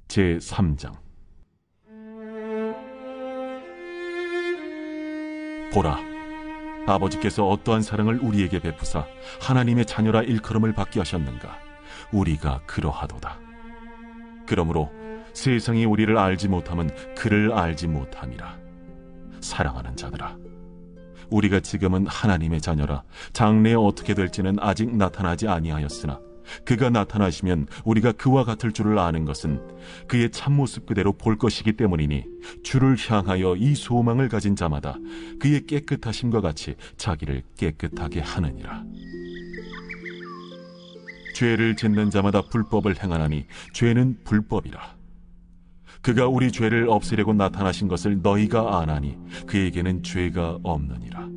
제3장. 보라, 아버지께서 어떠한 사랑을 우리에게 베푸사 하나님의 자녀라 일컬음을 받게 하셨는가. 우리가 그러하도다. 그러므로 세상이 우리를 알지 못함은 그를 알지 못함이라. 사랑하는 자들아, 우리가 지금은 하나님의 자녀라. 장래에 어떻게 될지는 아직 나타나지 아니하였으나 그가 나타나시면 우리가 그와 같을 줄을 아는 것은 그의 참모습 그대로 볼 것이기 때문이니, 주를 향하여 이 소망을 가진 자마다 그의 깨끗하심과 같이 자기를 깨끗하게 하느니라. 죄를 짓는 자마다 불법을 행하나니 죄는 불법이라. 그가 우리 죄를 없애려고 나타나신 것을 너희가 아나니 그에게는 죄가 없느니라.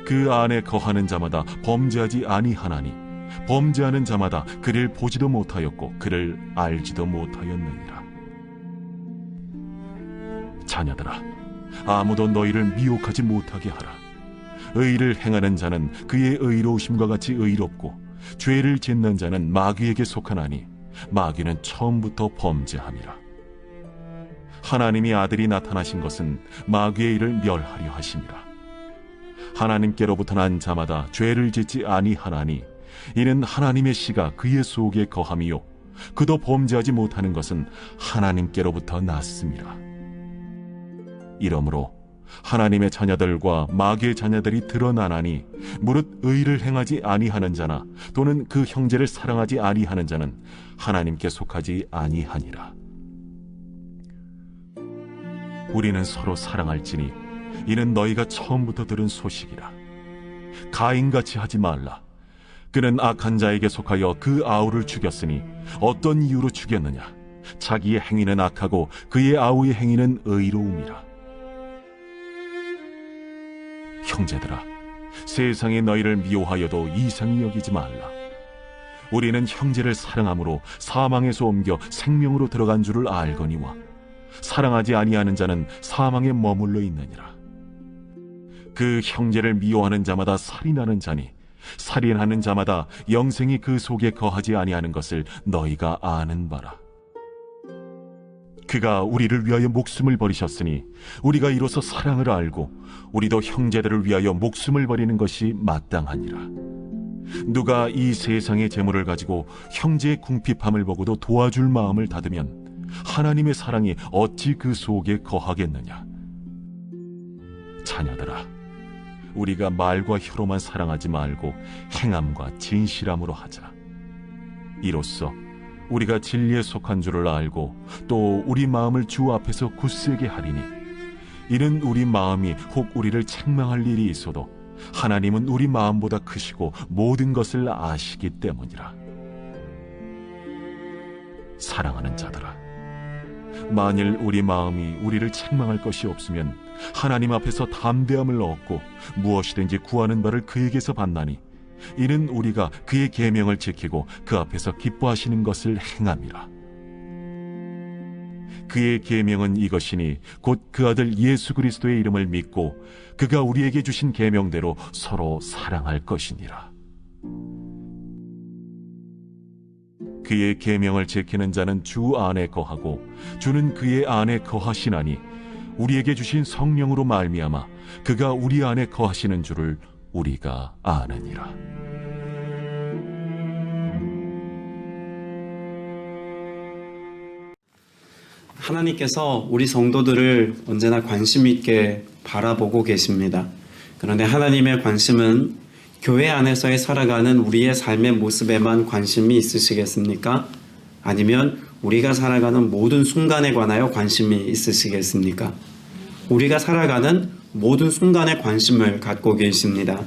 그 안에 거하는 자마다 범죄하지 아니하나니 범죄하는 자마다 그를 보지도 못하였고 그를 알지도 못하였느니라. 자녀들아, 아무도 너희를 미혹하지 못하게 하라. 의를 행하는 자는 그의 의로우심과 같이 의롭고 죄를 짓는 자는 마귀에게 속하나니 마귀는 처음부터 범죄함이라. 하나님이 아들이 나타나신 것은 마귀의 일을 멸하려 하심이라. 하나님께로부터 난 자마다 죄를 짓지 아니하나니 이는 하나님의 씨가 그의 속에 거함이요 그도 범죄하지 못하는 것은 하나님께로부터 났음이라. 이러므로 하나님의 자녀들과 마귀의 자녀들이 드러나나니 무릇 의를 행하지 아니하는 자나 또는 그 형제를 사랑하지 아니하는 자는 하나님께 속하지 아니하니라. 우리는 서로 사랑할지니 이는 너희가 처음부터 들은 소식이라. 가인같이 하지 말라. 그는 악한 자에게 속하여 그 아우를 죽였으니 어떤 이유로 죽였느냐? 자기의 행위는 악하고 그의 아우의 행위는 의로움이라. 형제들아, 세상이 너희를 미워하여도 이상히 여기지 말라. 우리는 형제를 사랑함으로 사망에서 옮겨 생명으로 들어간 줄을 알거니와 사랑하지 아니하는 자는 사망에 머물러 있느니라. 그 형제를 미워하는 자마다 살인하는 자니 살인하는 자마다 영생이 그 속에 거하지 아니하는 것을 너희가 아는 바라. 그가 우리를 위하여 목숨을 버리셨으니 우리가 이로써 사랑을 알고 우리도 형제들을 위하여 목숨을 버리는 것이 마땅하니라. 누가 이 세상의 재물을 가지고 형제의 궁핍함을 보고도 도와줄 마음을 닫으면 하나님의 사랑이 어찌 그 속에 거하겠느냐. 자녀들아, 우리가 말과 혀로만 사랑하지 말고 행함과 진실함으로 하자. 이로써 우리가 진리에 속한 줄을 알고 또 우리 마음을 주 앞에서 굳세게 하리니, 이는 우리 마음이 혹 우리를 책망할 일이 있어도 하나님은 우리 마음보다 크시고 모든 것을 아시기 때문이라. 사랑하는 자들아, 만일 우리 마음이 우리를 책망할 것이 없으면 하나님 앞에서 담대함을 얻고 무엇이든지 구하는 바를 그에게서 받나니, 이는 우리가 그의 계명을 지키고 그 앞에서 기뻐하시는 것을 행함이라. 그의 계명은 이것이니 곧 그 아들 예수 그리스도의 이름을 믿고 그가 우리에게 주신 계명대로 서로 사랑할 것이니라. 그의 계명을 지키는 자는 주 안에 거하고 주는 그의 안에 거하시나니, 우리에게 주신 성령으로 말미암아 그가 우리 안에 거하시는 줄을 우리가 아느니라. 하나님께서 우리 성도들을 언제나 관심 있게 바라보고 계십니다. 그런데 하나님의 관심은 교회 안에서의 살아가는 우리의 삶의 모습에만 관심이 있으시겠습니까? 아니면 우리가 살아가는 모든 순간에 관하여 관심이 있으시겠습니까? 우리가 살아가는 모든 순간에 관심을 갖고 계십니다.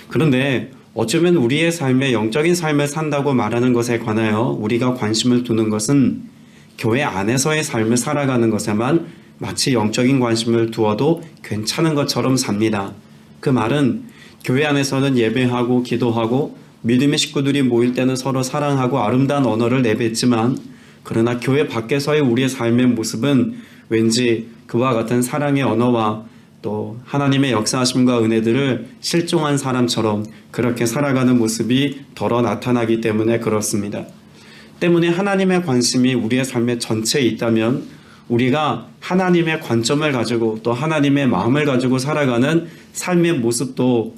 그런데 어쩌면 우리의 삶의 영적인 삶을 산다고 말하는 것에 관하여 우리가 관심을 두는 것은 교회 안에서의 삶을 살아가는 것에만 마치 영적인 관심을 두어도 괜찮은 것처럼 삽니다. 그 말은 교회 안에서는 예배하고 기도하고 믿음의 식구들이 모일 때는 서로 사랑하고 아름다운 언어를 내뱉지만, 그러나 교회 밖에서의 우리의 삶의 모습은 왠지 그와 같은 사랑의 언어와 또 하나님의 역사하심과 은혜들을 실종한 사람처럼 그렇게 살아가는 모습이 덜어 나타나기 때문에 그렇습니다. 때문에 하나님의 관심이 우리의 삶의 전체에 있다면 우리가 하나님의 관점을 가지고 또 하나님의 마음을 가지고 살아가는 삶의 모습도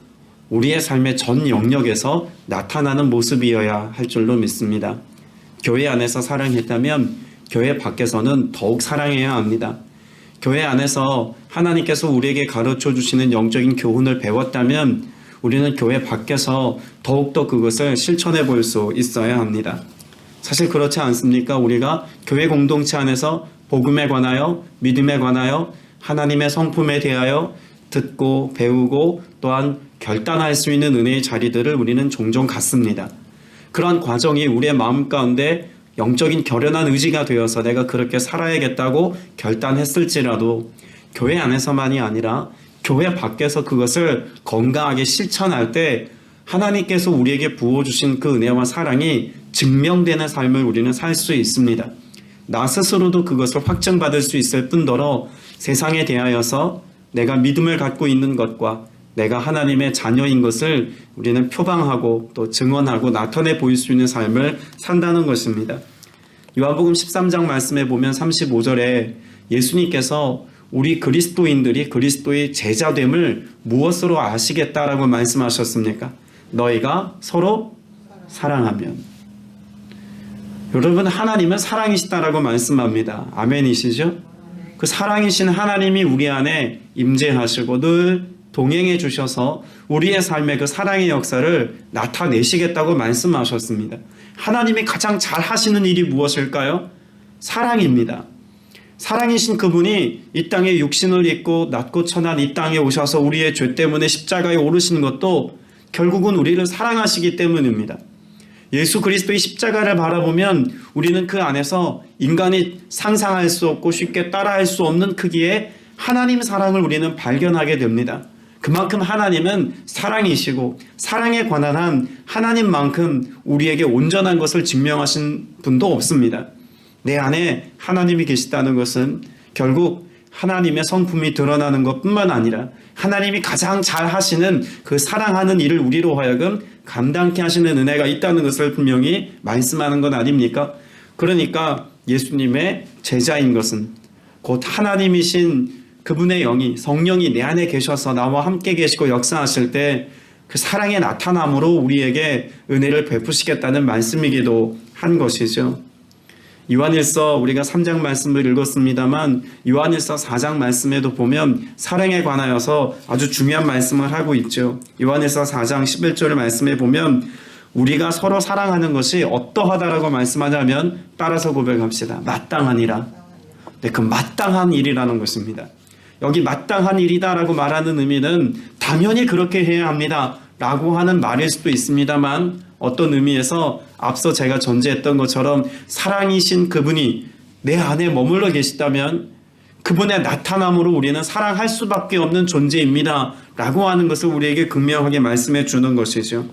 우리의 삶의 전 영역에서 나타나는 모습이어야 할 줄로 믿습니다. 교회 안에서 사랑했다면 교회 밖에서는 더욱 사랑해야 합니다. 교회 안에서 하나님께서 우리에게 가르쳐 주시는 영적인 교훈을 배웠다면 우리는 교회 밖에서 더욱더 그것을 실천해 볼 수 있어야 합니다. 사실 그렇지 않습니까? 우리가 교회 공동체 안에서 복음에 관하여, 믿음에 관하여, 하나님의 성품에 대하여 듣고 배우고 또한 결단할 수 있는 은혜의 자리들을 우리는 종종 갖습니다. 그러한 과정이 우리의 마음 가운데 영적인 결연한 의지가 되어서 내가 그렇게 살아야겠다고 결단했을지라도 교회 안에서만이 아니라 교회 밖에서 그것을 건강하게 실천할 때 하나님께서 우리에게 부어주신 그 은혜와 사랑이 증명되는 삶을 우리는 살 수 있습니다. 나 스스로도 그것을 확증받을 수 있을 뿐더러 세상에 대하여서 내가 믿음을 갖고 있는 것과 내가 하나님의 자녀인 것을 우리는 표방하고 또 증언하고 나타내 보일 수 있는 삶을 산다는 것입니다. 요한복음 13장 말씀에 보면 35절에 예수님께서 우리 그리스도인들이 그리스도의 제자됨을 무엇으로 아시겠다라고 말씀하셨습니까? 너희가 서로 사랑하면. 여러분, 하나님은 사랑이시다라고 말씀합니다. 아멘이시죠? 그 사랑이신 하나님이 우리 안에 임재하시고 늘 동행해 주셔서 우리의 삶의 그 사랑의 역사를 나타내시겠다고 말씀하셨습니다. 하나님이 가장 잘 하시는 일이 무엇일까요? 사랑입니다. 사랑이신 그분이 이 땅에 육신을 입고 낮고 천한 이 땅에 오셔서 우리의 죄 때문에 십자가에 오르신 것도 결국은 우리를 사랑하시기 때문입니다. 예수 그리스도의 십자가를 바라보면 우리는 그 안에서 인간이 상상할 수 없고 쉽게 따라할 수 없는 크기의 하나님 사랑을 우리는 발견하게 됩니다. 그만큼 하나님은 사랑이시고 사랑에 관한 한 하나님만큼 우리에게 온전한 것을 증명하신 분도 없습니다. 내 안에 하나님이 계시다는 것은 결국 하나님의 성품이 드러나는 것뿐만 아니라 하나님이 가장 잘 하시는 그 사랑하는 일을 우리로 하여금 감당케 하시는 은혜가 있다는 것을 분명히 말씀하는 것 아닙니까? 그러니까 예수님의 제자인 것은 곧 하나님이신 그분의 영이 성령이 내 안에 계셔서 나와 함께 계시고 역사하실 때 그 사랑의 나타남으로 우리에게 은혜를 베푸시겠다는 말씀이기도 한 것이죠. 요한일서 우리가 3장 말씀을 읽었습니다만 요한일서 4장 말씀에도 보면 사랑에 관하여서 아주 중요한 말씀을 하고 있죠. 요한일서 4장 11절 말씀에 보면 우리가 서로 사랑하는 것이 어떠하다라고 말씀하자면 따라서 고백합시다. 마땅하니라. 네, 그 마땅한 일이라는 것입니다. 여기 마땅한 일이다라고 말하는 의미는 당연히 그렇게 해야 합니다 라고 하는 말일 수도 있습니다만 어떤 의미에서 앞서 제가 전제했던 것처럼 사랑이신 그분이 내 안에 머물러 계시다면 그분의 나타남으로 우리는 사랑할 수밖에 없는 존재입니다 라고 하는 것을 우리에게 극명하게 말씀해 주는 것이죠.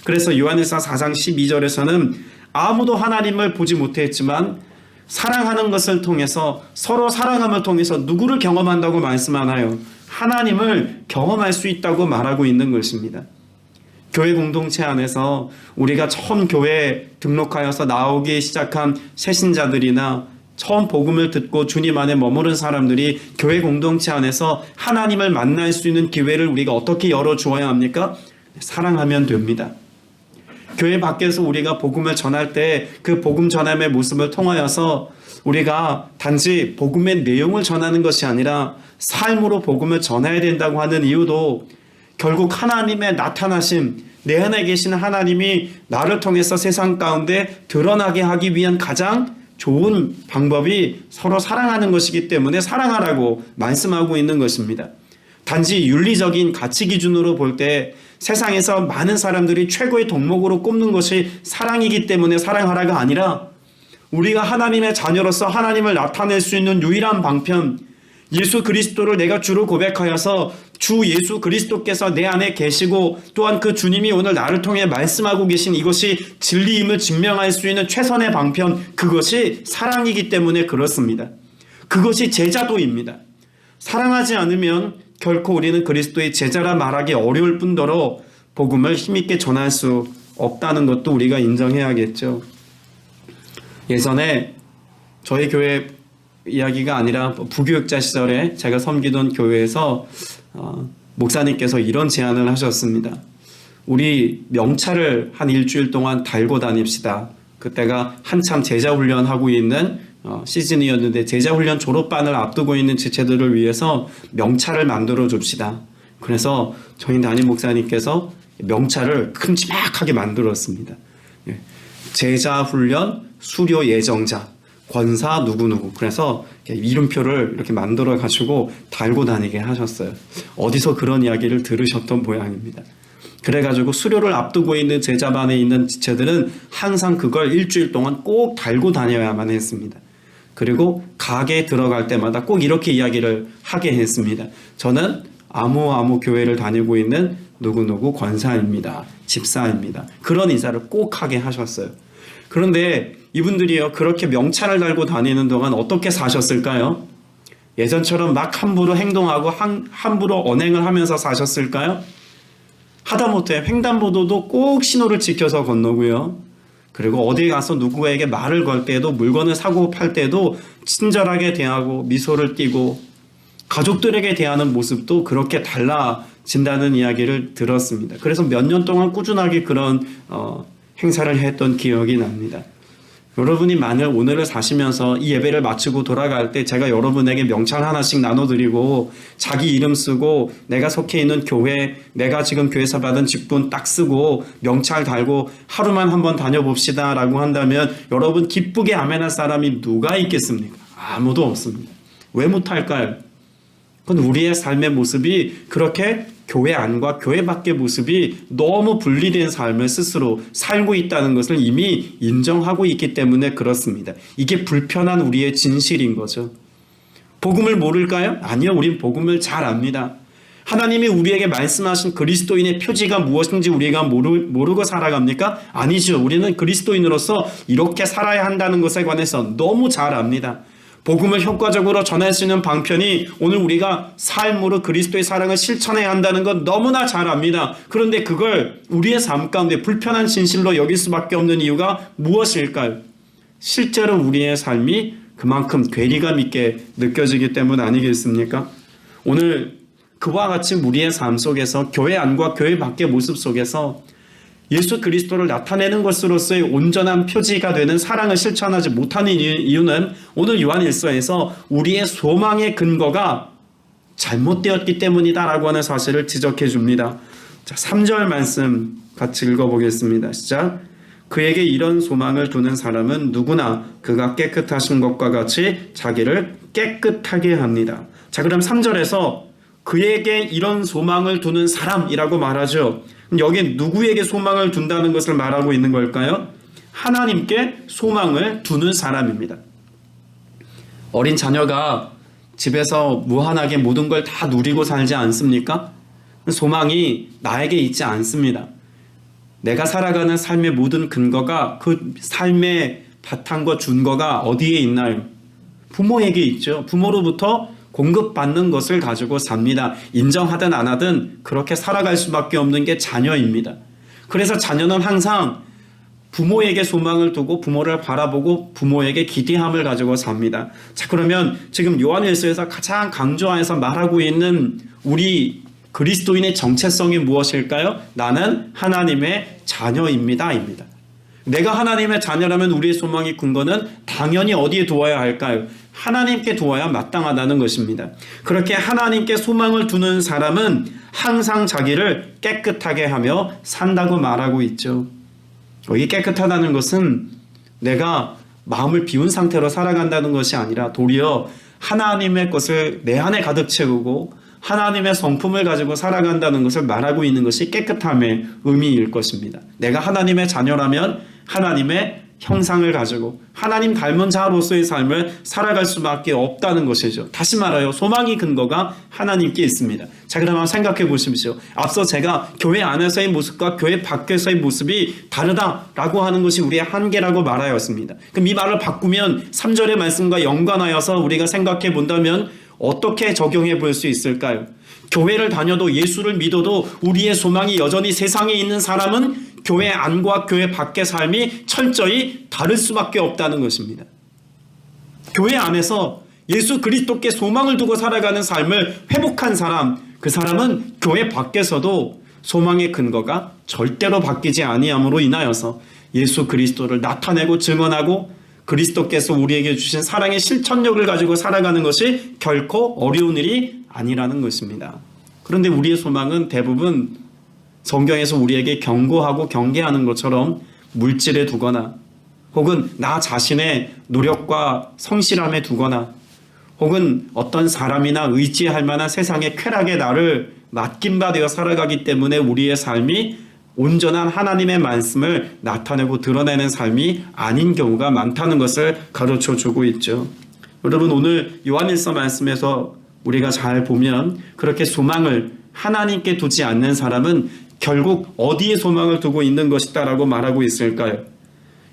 그래서 요한일서 4장 12절에서는 아무도 하나님을 보지 못했지만 사랑하는 것을 통해서 서로 사랑함을 통해서 누구를 경험한다고 말씀하나요? 하나님을 경험할 수 있다고 말하고 있는 것입니다. 교회 공동체 안에서 우리가 처음 교회에 등록하여서 나오기 시작한 새신자들이나 처음 복음을 듣고 주님 안에 머무른 사람들이 교회 공동체 안에서 하나님을 만날 수 있는 기회를 우리가 어떻게 열어주어야 합니까? 사랑하면 됩니다. 교회 밖에서 우리가 복음을 전할 때 그 복음 전함의 모습을 통하여서 우리가 단지 복음의 내용을 전하는 것이 아니라 삶으로 복음을 전해야 된다고 하는 이유도 결국 하나님의 나타나심, 내 안에 계신 하나님이 나를 통해서 세상 가운데 드러나게 하기 위한 가장 좋은 방법이 서로 사랑하는 것이기 때문에 사랑하라고 말씀하고 있는 것입니다. 단지 윤리적인 가치 기준으로 볼 때 세상에서 많은 사람들이 최고의 덕목으로 꼽는 것이 사랑이기 때문에 사랑하라가 아니라 우리가 하나님의 자녀로서 하나님을 나타낼 수 있는 유일한 방편, 예수 그리스도를 내가 주로 고백하여서 주 예수 그리스도께서 내 안에 계시고 또한 그 주님이 오늘 나를 통해 말씀하고 계신 이것이 진리임을 증명할 수 있는 최선의 방편, 그것이 사랑이기 때문에 그렇습니다. 그것이 제자도입니다. 사랑하지 않으면 결코 우리는 그리스도의 제자라 말하기 어려울 뿐더러 복음을 힘있게 전할 수 없다는 것도 우리가 인정해야겠죠. 예전에 저희 교회 이야기가 아니라 부교육자 시절에 제가 섬기던 교회에서 목사님께서 이런 제안을 하셨습니다. 우리 명찰을 한 일주일 동안 달고 다닙시다. 그때가 한참 제자훈련하고 있는 시즌이었는데 제자훈련 졸업반을 앞두고 있는 지체들을 위해서 명찰을 만들어 줍시다. 그래서 저희 담임 목사님께서 명찰을 큼지막하게 만들었습니다. 제자훈련 수료 예정자 권사 누구누구. 그래서 이름표를 이렇게 만들어 가지고 달고 다니게 하셨어요. 어디서 그런 이야기를 들으셨던 모양입니다. 그래가지고 수료를 앞두고 있는 제자반에 있는 지체들은 항상 그걸 일주일 동안 꼭 달고 다녀야만 했습니다. 그리고 가게에 들어갈 때마다 꼭 이렇게 이야기를 하게 했습니다. 저는 아무 교회를 다니고 있는 누구누구 권사입니다. 집사입니다. 그런 인사를 꼭 하게 하셨어요. 그런데 이분들이요, 그렇게 명찰을 달고 다니는 동안 어떻게 사셨을까요? 예전처럼 막 함부로 행동하고 함부로 언행을 하면서 사셨을까요? 하다못해 횡단보도도 꼭 신호를 지켜서 건너고요. 그리고 어디 가서 누구에게 말을 걸 때도 물건을 사고 팔 때도 친절하게 대하고 미소를 띠고 가족들에게 대하는 모습도 그렇게 달라진다는 이야기를 들었습니다. 그래서 몇 년 동안 꾸준하게 그런 행사를 했던 기억이 납니다. 여러분이 만일 오늘을 사시면서 이 예배를 마치고 돌아갈 때 제가 여러분에게 명찰 하나씩 나눠드리고 자기 이름 쓰고 내가 속해 있는 교회, 내가 지금 교회에서 받은 직분 딱 쓰고 명찰 달고 하루만 한번 다녀봅시다 라고 한다면 여러분 기쁘게 아멘할 사람이 누가 있겠습니까? 아무도 없습니다. 왜 못할까요? 그건 우리의 삶의 모습이 그렇게 교회 안과 교회 밖의 모습이 너무 분리된 삶을 스스로 살고 있다는 것을 이미 인정하고 있기 때문에 그렇습니다. 이게 불편한 우리의 진실인 거죠. 복음을 모를까요? 아니요, 우린 복음을 잘 압니다. 하나님이 우리에게 말씀하신 그리스도인의 표지가 무엇인지 우리가 모르고 살아갑니까? 아니죠. 우리는 그리스도인으로서 이렇게 살아야 한다는 것에 관해서 너무 잘 압니다. 복음을 효과적으로 전할 수 있는 방편이 오늘 우리가 삶으로 그리스도의 사랑을 실천해야 한다는 건 너무나 잘 압니다. 그런데 그걸 우리의 삶 가운데 불편한 진실로 여길 수밖에 없는 이유가 무엇일까요? 실제로 우리의 삶이 그만큼 괴리감 있게 느껴지기 때문 아니겠습니까? 오늘 그와 같이 우리의 삶 속에서 교회 안과 교회 밖의 모습 속에서 예수 그리스도를 나타내는 것으로서의 온전한 표지가 되는 사랑을 실천하지 못하는 이유는 오늘 요한일서에서 우리의 소망의 근거가 잘못되었기 때문이다라고 하는 사실을 지적해 줍니다. 자, 3절 말씀 같이 읽어보겠습니다. 시작. 그에게 이런 소망을 두는 사람은 누구나 그가 깨끗하신 것과 같이 자기를 깨끗하게 합니다. 자, 그럼 3절에서 그에게 이런 소망을 두는 사람이라고 말하죠. 여기 누구에게 소망을 둔다는 것을 말하고 있는 걸까요? 하나님께 소망을 두는 사람입니다. 어린 자녀가 집에서 무한하게 모든 걸 다 누리고 살지 않습니까? 소망이 나에게 있지 않습니다. 내가 살아가는 삶의 모든 근거가 그 삶의 바탕과 준거가 어디에 있나요? 부모에게 있죠. 부모로부터 공급받는 것을 가지고 삽니다. 인정하든 안 하든 그렇게 살아갈 수밖에 없는 게 자녀입니다. 그래서 자녀는 항상 부모에게 소망을 두고 부모를 바라보고 부모에게 기대함을 가지고 삽니다. 자, 그러면 지금 요한일서에서 가장 강조해서 말하고 있는 우리 그리스도인의 정체성이 무엇일까요? 나는 하나님의 자녀입니다. 입니다. 내가 하나님의 자녀라면 우리의 소망의 근거는 당연히 어디에 두어야 할까요? 하나님께 두어야 마땅하다는 것입니다. 그렇게 하나님께 소망을 두는 사람은 항상 자기를 깨끗하게 하며 산다고 말하고 있죠. 여기 깨끗하다는 것은 내가 마음을 비운 상태로 살아간다는 것이 아니라 도리어 하나님의 것을 내 안에 가득 채우고 하나님의 성품을 가지고 살아간다는 것을 말하고 있는 것이 깨끗함의 의미일 것입니다. 내가 하나님의 자녀라면 하나님의 형상을 가지고 하나님 닮은 자로서의 삶을 살아갈 수밖에 없다는 것이죠. 다시 말하여 소망의 근거가 하나님께 있습니다. 자, 그럼 한번 생각해 보십시오. 앞서 제가 교회 안에서의 모습과 교회 밖에서의 모습이 다르다라고 하는 것이 우리의 한계라고 말하였습니다. 그럼 이 말을 바꾸면 3절의 말씀과 연관하여서 우리가 생각해 본다면 어떻게 적용해 볼 수 있을까요? 교회를 다녀도 예수를 믿어도 우리의 소망이 여전히 세상에 있는 사람은 교회 안과 교회 밖의 삶이 철저히 다를 수밖에 없다는 것입니다. 교회 안에서 예수 그리스도께 소망을 두고 살아가는 삶을 회복한 사람, 그 사람은 교회 밖에서도 소망의 근거가 절대로 바뀌지 아니함으로 인하여서 예수 그리스도를 나타내고 증언하고 그리스도께서 우리에게 주신 사랑의 실천력을 가지고 살아가는 것이 결코 어려운 일이 아니라는 것입니다. 그런데 우리의 소망은 대부분 성경에서 우리에게 경고하고 경계하는 것처럼 물질에 두거나 혹은 나 자신의 노력과 성실함에 두거나 혹은 어떤 사람이나 의지할 만한 세상의 쾌락에 나를 맡김바 되어 살아가기 때문에 우리의 삶이 온전한 하나님의 말씀을 나타내고 드러내는 삶이 아닌 경우가 많다는 것을 가르쳐 주고 있죠. 여러분, 오늘 요한일서 말씀에서 우리가 잘 보면 그렇게 소망을 하나님께 두지 않는 사람은 결국 어디에 소망을 두고 있는 것이다라고 말하고 있을까요?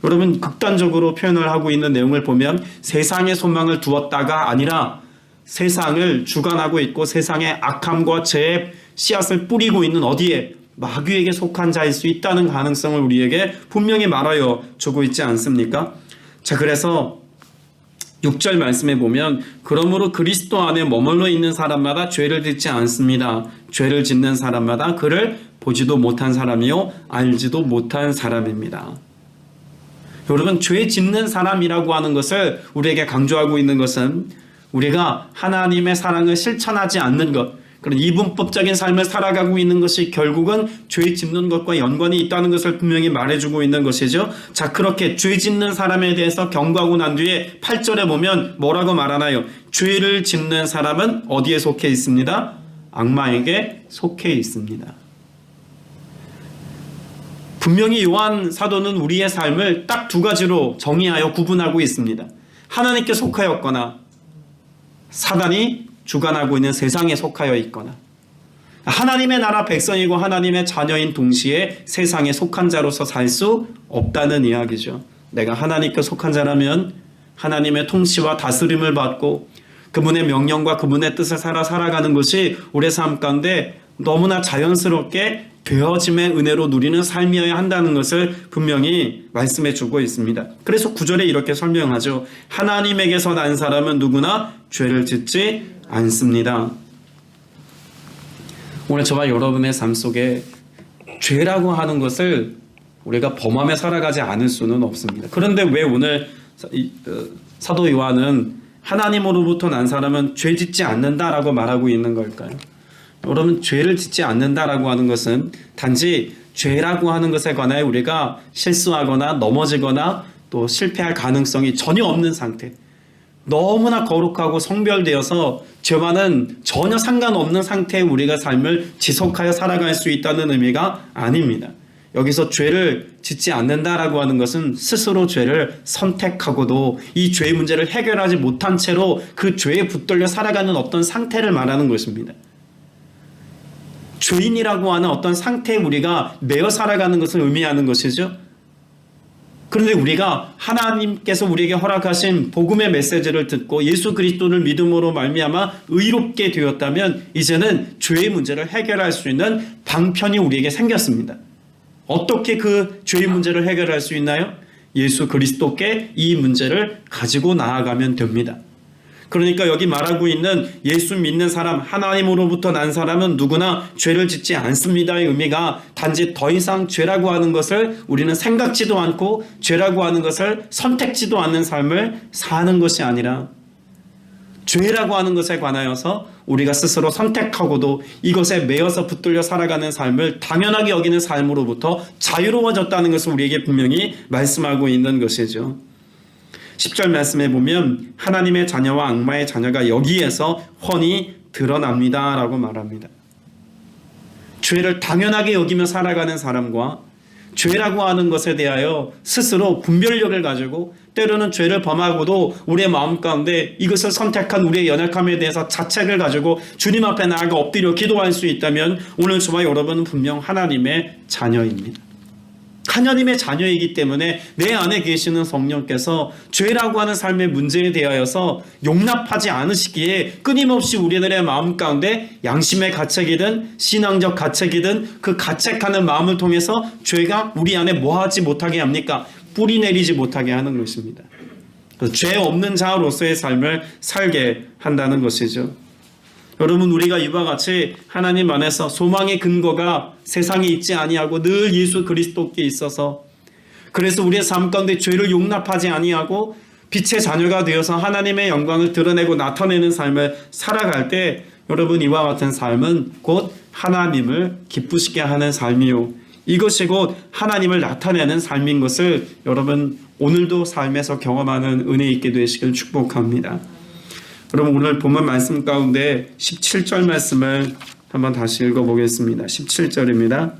여러분, 극단적으로 표현을 하고 있는 내용을 보면 세상에 소망을 두었다가 아니라 세상을 주관하고 있고 세상의 악함과 죄의 씨앗을 뿌리고 있는 어디에 마귀에게 속한 자일 수 있다는 가능성을 우리에게 분명히 말하여 주고 있지 않습니까? 자, 그래서 6절 말씀에 보면 그러므로 그리스도 안에 머물러 있는 사람마다 죄를 짓지 않습니다. 죄를 짓는 사람마다 그를 보지도 못한 사람이요 알지도 못한 사람입니다. 여러분, 죄 짓는 사람이라고 하는 것을 우리에게 강조하고 있는 것은 우리가 하나님의 사랑을 실천하지 않는 것, 그런 이분법적인 삶을 살아가고 있는 것이 결국은 죄 짓는 것과 연관이 있다는 것을 분명히 말해주고 있는 것이죠. 자, 그렇게 죄 짓는 사람에 대해서 경고하고 난 뒤에 8절에 보면 뭐라고 말하나요? 죄를 짓는 사람은 어디에 속해 있습니다? 악마에게 속해 있습니다. 분명히 요한 사도는 우리의 삶을 딱 두 가지로 정의하여 구분하고 있습니다. 하나님께 속하였거나 사단이 주관하고 있는 세상에 속하여 있거나 하나님의 나라 백성이고 하나님의 자녀인 동시에 세상에 속한 자로서 살 수 없다는 이야기죠. 내가 하나님께 속한 자라면 하나님의 통치와 다스림을 받고 그분의 명령과 그분의 뜻을 살아가는 것이 우리의 삶 가운데 너무나 자연스럽게 되어짐의 은혜로 누리는 삶이어야 한다는 것을 분명히 말씀해 주고 있습니다. 그래서 9절에 이렇게 설명하죠. 하나님에게서 난 사람은 누구나 죄를 짓지 않습니다. 오늘 저와 여러분의 삶 속에 죄라고 하는 것을 우리가 범하며 살아가지 않을 수는 없습니다. 그런데 왜 오늘 사도 요한은 하나님으로부터 난 사람은 죄 짓지 않는다라고 말하고 있는 걸까요? 여러분, 죄를 짓지 않는다라고 하는 것은 단지 죄라고 하는 것에 관하여 우리가 실수하거나 넘어지거나 또 실패할 가능성이 전혀 없는 상태, 너무나 거룩하고 성별되어서 죄와는 전혀 상관없는 상태에 우리가 삶을 지속하여 살아갈 수 있다는 의미가 아닙니다. 여기서 죄를 짓지 않는다라고 하는 것은 스스로 죄를 선택하고도 이 죄의 문제를 해결하지 못한 채로 그 죄에 붙들려 살아가는 어떤 상태를 말하는 것입니다. 죄인이라고 하는 어떤 상태에 우리가 매여 살아가는 것을 의미하는 것이죠. 그런데 우리가 하나님께서 우리에게 허락하신 복음의 메시지를 듣고 예수 그리스도를 믿음으로 말미암아 의롭게 되었다면 이제는 죄의 문제를 해결할 수 있는 방편이 우리에게 생겼습니다. 어떻게 그 죄의 문제를 해결할 수 있나요? 예수 그리스도께 이 문제를 가지고 나아가면 됩니다. 그러니까 여기 말하고 있는 예수 믿는 사람, 하나님으로부터 난 사람은 누구나 죄를 짓지 않습니다의 의미가 단지 더 이상 죄라고 하는 것을 우리는 생각지도 않고 죄라고 하는 것을 선택지도 않는 삶을 사는 것이 아니라 죄라고 하는 것에 관하여서 우리가 스스로 선택하고도 이것에 매여서 붙들려 살아가는 삶을 당연하게 여기는 삶으로부터 자유로워졌다는 것을 우리에게 분명히 말씀하고 있는 것이죠. 10절 말씀에 보면 하나님의 자녀와 악마의 자녀가 여기에서 훤히 드러납니다 라고 말합니다. 죄를 당연하게 여기며 살아가는 사람과 죄라고 하는 것에 대하여 스스로 분별력을 가지고 때로는 죄를 범하고도 우리의 마음 가운데 이것을 선택한 우리의 연약함에 대해서 자책을 가지고 주님 앞에 나아가 엎드려 기도할 수 있다면 오늘 저와 여러분은 분명 하나님의 자녀입니다. 하나님의 자녀이기 때문에 내 안에 계시는 성령께서 죄라고 하는 삶의 문제에 대하여서 용납하지 않으시기에 끊임없이 우리들의 마음 가운데 양심의 가책이든 신앙적 가책이든 그 가책하는 마음을 통해서 죄가 우리 안에 뭐하지 못하게 합니까? 뿌리 내리지 못하게 하는 것입니다. 죄 없는 자로서의 삶을 살게 한다는 것이죠. 여러분, 우리가 이와 같이 하나님 안에서 소망의 근거가 세상에 있지 아니하고 늘 예수 그리스도께 있어서, 그래서 우리의 삶 가운데 죄를 용납하지 아니하고 빛의 자녀가 되어서 하나님의 영광을 드러내고 나타내는 삶을 살아갈 때, 여러분, 이와 같은 삶은 곧 하나님을 기쁘시게 하는 삶이요, 이것이 곧 하나님을 나타내는 삶인 것을 여러분 오늘도 삶에서 경험하는 은혜 있게 되시길 축복합니다. 여러분, 오늘 본문 말씀 가운데 17절 말씀을 한번 다시 읽어보겠습니다. 17절입니다.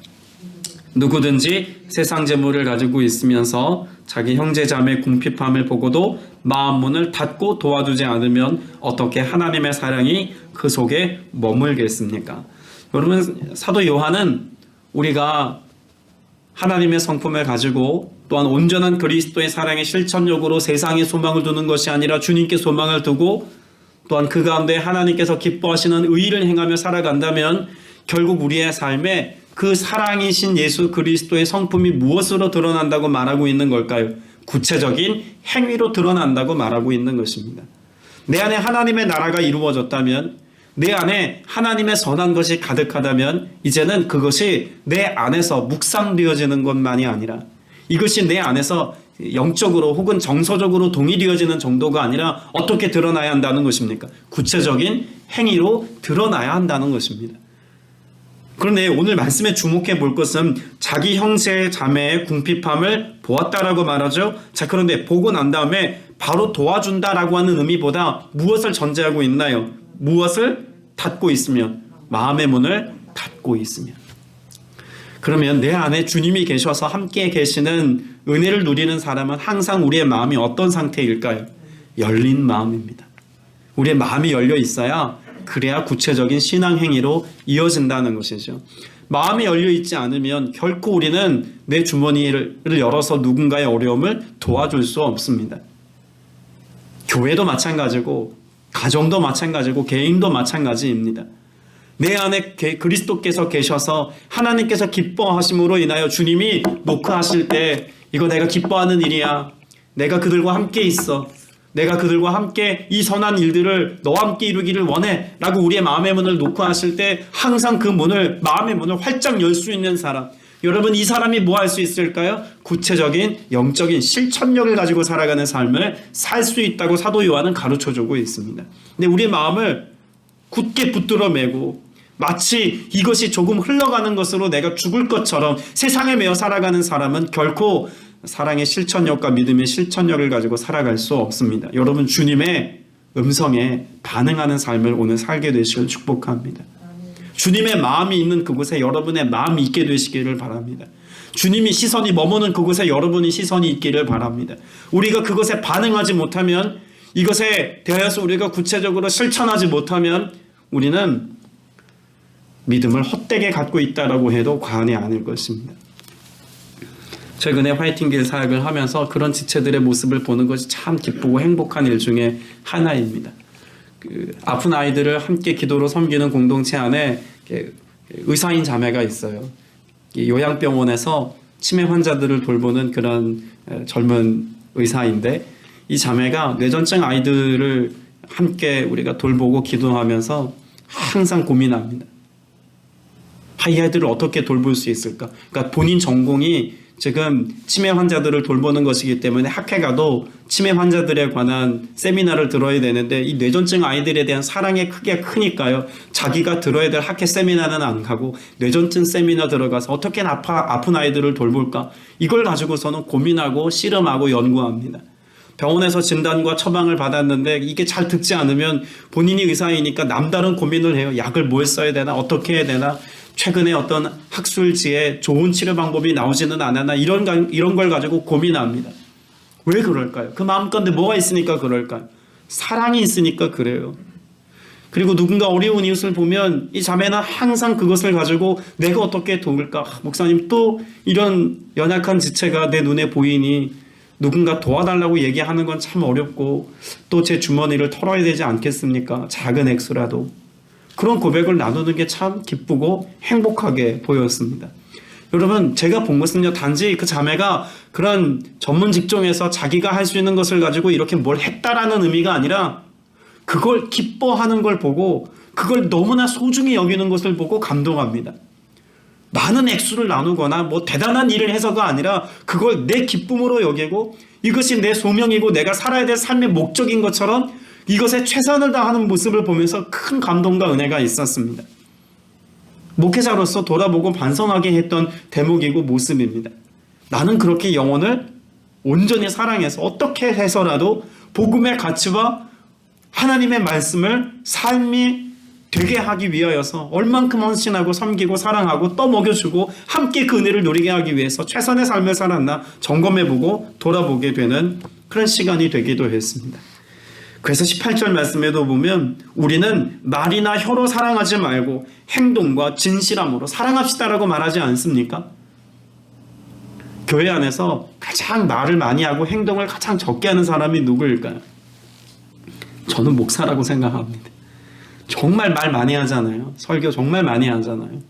누구든지 세상 재물을 가지고 있으면서 자기 형제 자매 궁핍함을 보고도 마음 문을 닫고 도와주지 않으면 어떻게 하나님의 사랑이 그 속에 머물겠습니까? 여러분, 사도 요한은 우리가 하나님의 성품을 가지고 또한 온전한 그리스도의 사랑의 실천력으로 세상에 소망을 두는 것이 아니라 주님께 소망을 두고 또한 그 가운데 하나님께서 기뻐하시는 의의를 행하며 살아간다면 결국 우리의 삶에 그 사랑이신 예수 그리스도의 성품이 무엇으로 드러난다고 말하고 있는 걸까요? 구체적인 행위로 드러난다고 말하고 있는 것입니다. 내 안에 하나님의 나라가 이루어졌다면, 내 안에 하나님의 선한 것이 가득하다면 이제는 그것이 내 안에서 묵상되어지는 것만이 아니라, 이것이 내 안에서 영적으로 혹은 정서적으로 동의되어지는 정도가 아니라 어떻게 드러나야 한다는 것입니까? 구체적인 행위로 드러나야 한다는 것입니다. 그런데 오늘 말씀에 주목해 볼 것은 자기 형제 자매의 궁핍함을 보았다라고 말하죠. 자, 그런데 보고 난 다음에 바로 도와준다라고 하는 의미보다 무엇을 전제하고 있나요? 무엇을 닫고 있으면? 마음의 문을 닫고 있으면. 그러면 내 안에 주님이 계셔서 함께 계시는 은혜를 누리는 사람은 항상 우리의 마음이 어떤 상태일까요? 열린 마음입니다. 우리의 마음이 열려 있어야, 그래야 구체적인 신앙 행위로 이어진다는 것이죠. 마음이 열려 있지 않으면 결코 우리는 내 주머니를 열어서 누군가의 어려움을 도와줄 수 없습니다. 교회도 마찬가지고 가정도 마찬가지고 개인도 마찬가지입니다. 내 안에 그리스도께서 계셔서 하나님께서 기뻐하심으로 인하여 주님이 노크하실 때, 이거 내가 기뻐하는 일이야, 내가 그들과 함께 있어, 내가 그들과 함께 이 선한 일들을 너와 함께 이루기를 원해 라고 우리의 마음의 문을 노크하실 때 항상 그 문을, 마음의 문을 활짝 열 수 있는 사람, 여러분, 이 사람이 뭐 할 수 있을까요? 구체적인 영적인 실천력을 가지고 살아가는 삶을 살 수 있다고 사도 요한은 가르쳐주고 있습니다. 근데 우리의 마음을 굳게 붙들어 매고 마치 이것이 조금 흘러가는 것으로 내가 죽을 것처럼 세상에 매여 살아가는 사람은 결코 사랑의 실천력과 믿음의 실천력을 가지고 살아갈 수 없습니다. 여러분, 주님의 음성에 반응하는 삶을 오늘 살게 되시길 축복합니다. 주님의 마음이 있는 그곳에 여러분의 마음이 있게 되시기를 바랍니다. 주님이 시선이 머무는 그곳에 여러분의 시선이 있기를 바랍니다. 우리가 그것에 반응하지 못하면, 이것에 대하여서 우리가 구체적으로 실천하지 못하면 우리는 믿음을 헛되게 갖고 있다라고 해도 과언이 아닐 것입니다. 최근에 화이팅길 사역을 하면서 그런 지체들의 모습을 보는 것이 참 기쁘고 행복한 일 중에 하나입니다. 아픈 아이들을 함께 기도로 섬기는 공동체 안에 의사인 자매가 있어요. 요양병원에서 치매 환자들을 돌보는 그런 젊은 의사인데, 이 자매가 뇌전증 아이들을 함께 우리가 돌보고 기도하면서 항상 고민합니다. 이 아이들을 어떻게 돌볼 수 있을까? 그러니까 본인 전공이 지금 치매 환자들을 돌보는 것이기 때문에 학회 가도 치매 환자들에 관한 세미나를 들어야 되는데, 이 뇌전증 아이들에 대한 사랑의 크기가 크니까요, 자기가 들어야 될 학회 세미나는 안 가고 뇌전증 세미나 들어가서 어떻게 아픈 아이들을 돌볼까, 이걸 가지고서는 고민하고 씨름하고 연구합니다. 병원에서 진단과 처방을 받았는데 이게 잘 듣지 않으면 본인이 의사이니까 남다른 고민을 해요. 약을 뭘 써야 되나, 어떻게 해야 되나, 최근에 어떤 학술지에 좋은 치료 방법이 나오지는 않았나, 이런 걸 가지고 고민합니다. 왜 그럴까요? 그 마음 가운데 뭐가 있으니까 그럴까요? 사랑이 있으니까 그래요. 그리고 누군가 어려운 이웃을 보면 이 자매는 항상 그것을 가지고 내가 어떻게 도울까? 목사님, 또 이런 연약한 지체가 내 눈에 보이니 누군가 도와달라고 얘기하는 건 참 어렵고 또 제 주머니를 털어야 되지 않겠습니까? 작은 액수라도. 그런 고백을 나누는 게 참 기쁘고 행복하게 보였습니다. 여러분, 제가 본 것은요, 단지 그 자매가 그런 전문 직종에서 자기가 할 수 있는 것을 가지고 이렇게 뭘 했다라는 의미가 아니라 그걸 기뻐하는 걸 보고 그걸 너무나 소중히 여기는 것을 보고 감동합니다. 많은 액수를 나누거나 뭐 대단한 일을 해서가 아니라 그걸 내 기쁨으로 여기고 이것이 내 소명이고 내가 살아야 될 삶의 목적인 것처럼 이것에 최선을 다하는 모습을 보면서 큰 감동과 은혜가 있었습니다. 목회자로서 돌아보고 반성하게 했던 대목이고 모습입니다. 나는 그렇게 영혼을 온전히 사랑해서 어떻게 해서라도 복음의 가치와 하나님의 말씀을 삶이 되게 하기 위하여서 얼만큼 헌신하고 섬기고 사랑하고 떠먹여주고 함께 그 은혜를 누리게 하기 위해서 최선의 삶을 살았나 점검해보고 돌아보게 되는 그런 시간이 되기도 했습니다. 그래서 18절 말씀에도 보면 우리는 말이나 혀로 사랑하지 말고 행동과 진실함으로 사랑합시다라고 말하지 않습니까? 교회 안에서 가장 말을 많이 하고 행동을 가장 적게 하는 사람이 누구일까요? 저는 목사라고 생각합니다. 정말 말 많이 하잖아요. 설교 정말 많이 하잖아요.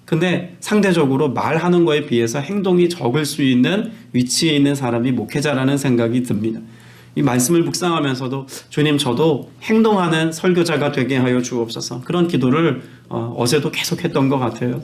근데 상대적으로 말하는 거에 비해서 행동이 적을 수 있는 위치에 있는 사람이 목회자라는 생각이 듭니다. 이 말씀을 묵상하면서도 주님, 저도 행동하는 설교자가 되게 하여 주옵소서, 그런 기도를 어제도 계속했던 것 같아요.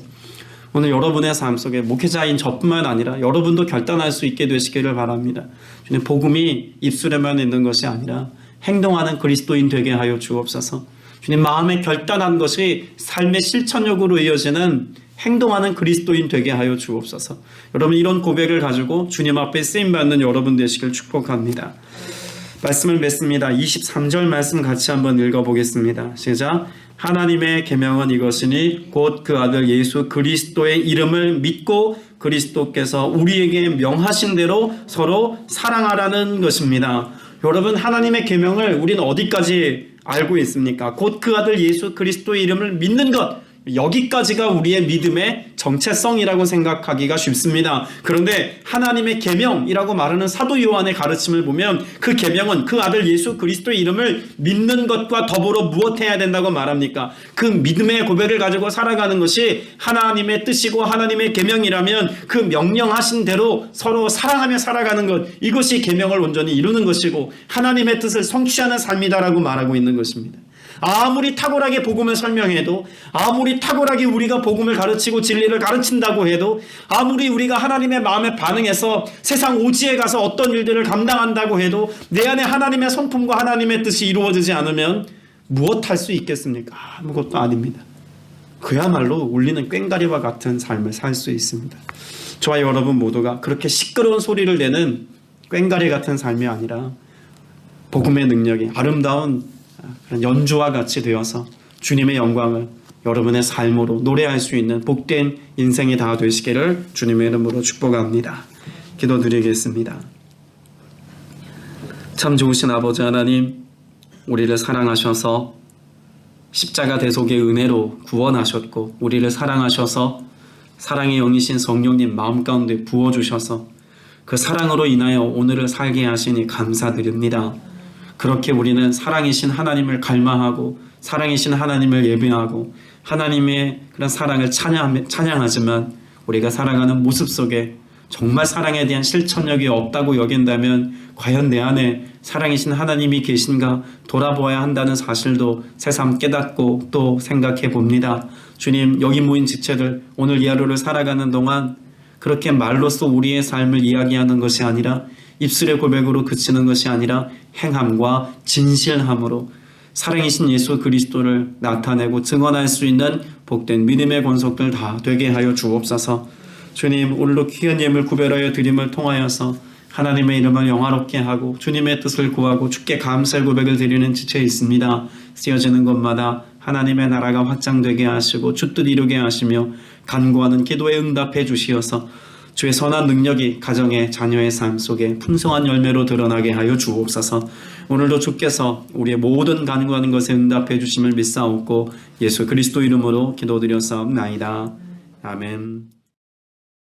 오늘 여러분의 삶 속에 목회자인 저뿐만 아니라 여러분도 결단할 수 있게 되시기를 바랍니다. 주님, 복음이 입술에만 있는 것이 아니라 행동하는 그리스도인 되게 하여 주옵소서. 주님, 마음에 결단한 것이 삶의 실천력으로 이어지는 행동하는 그리스도인 되게 하여 주옵소서. 여러분, 이런 고백을 가지고 주님 앞에 쓰임받는 여러분 되시길 축복합니다. 말씀을 맺습니다. 23절 말씀 같이 한번 읽어보겠습니다. 시작. 하나님의 계명은 이것이니 곧 그 아들 예수 그리스도의 이름을 믿고 그리스도께서 우리에게 명하신 대로 서로 사랑하라는 것입니다. 여러분, 하나님의 계명을 우리는 어디까지 알고 있습니까? 곧 그 아들 예수 그리스도의 이름을 믿는 것, 여기까지가 우리의 믿음의 정체성이라고 생각하기가 쉽습니다. 그런데 하나님의 계명이라고 말하는 사도 요한의 가르침을 보면 그 계명은 그 아들 예수 그리스도의 이름을 믿는 것과 더불어 무엇해야 된다고 말합니까? 그 믿음의 고백을 가지고 살아가는 것이 하나님의 뜻이고 하나님의 계명이라면 그 명령하신 대로 서로 사랑하며 살아가는 것, 이것이 계명을 온전히 이루는 것이고 하나님의 뜻을 성취하는 삶이다라고 말하고 있는 것입니다. 아무리 탁월하게 복음을 설명해도, 아무리 탁월하게 우리가 복음을 가르치고 진리를 가르친다고 해도, 아무리 우리가 하나님의 마음에 반응해서 세상 오지에 가서 어떤 일들을 감당한다고 해도 내 안에 하나님의 성품과 하나님의 뜻이 이루어지지 않으면 무엇할 수 있겠습니까? 아무것도 아닙니다. 그야말로 울리는 꽹과리와 같은 삶을 살 수 있습니다. 저와 여러분 모두가 그렇게 시끄러운 소리를 내는 꽹과리 같은 삶이 아니라 복음의 능력이 아름다운 그런 연주와 같이 되어서 주님의 영광을 여러분의 삶으로 노래할 수 있는 복된 인생이 다 되시기를 주님의 이름으로 축복합니다. 기도드리겠습니다. 참 좋으신 아버지 하나님, 우리를 사랑하셔서 십자가 대속의 은혜로 구원하셨고 우리를 사랑하셔서 사랑의 영이신 성령님 마음 가운데 부어주셔서 그 사랑으로 인하여 오늘을 살게 하시니 감사드립니다. 그렇게 우리는 사랑이신 하나님을 갈망하고 사랑이신 하나님을 예배하고 하나님의 그런 사랑을 찬양하지만 우리가 살아가는 모습 속에 정말 사랑에 대한 실천력이 없다고 여긴다면 과연 내 안에 사랑이신 하나님이 계신가 돌아보아야 한다는 사실도 새삼 깨닫고 또 생각해 봅니다. 주님, 여기 모인 지체들 오늘 이 하루를 살아가는 동안 그렇게 말로써 우리의 삶을 이야기하는 것이 아니라 입술의 고백으로 그치는 것이 아니라 행함과 진실함으로 사랑이신 예수 그리스도를 나타내고 증언할 수 있는 복된 믿음의 권속들 다 되게 하여 주옵소서. 주님, 오늘도 귀한 예물 구별하여 드림을 통하여서 하나님의 이름을 영화롭게 하고 주님의 뜻을 구하고 주께 감사의 고백을 드리는 지체에 있습니다. 쓰여지는 곳마다 하나님의 나라가 확장되게 하시고 주 뜻 이루게 하시며 간구하는 기도에 응답해 주시어서 주의 선한 능력이 가정의 자녀의 삶 속에 풍성한 열매로 드러나게 하여 주옵소서. 오늘도 주께서 우리의 모든 간구하는 것에 응답해 주심을 믿사옵고 예수 그리스도 이름으로 기도드렸사옵나이다. 아멘.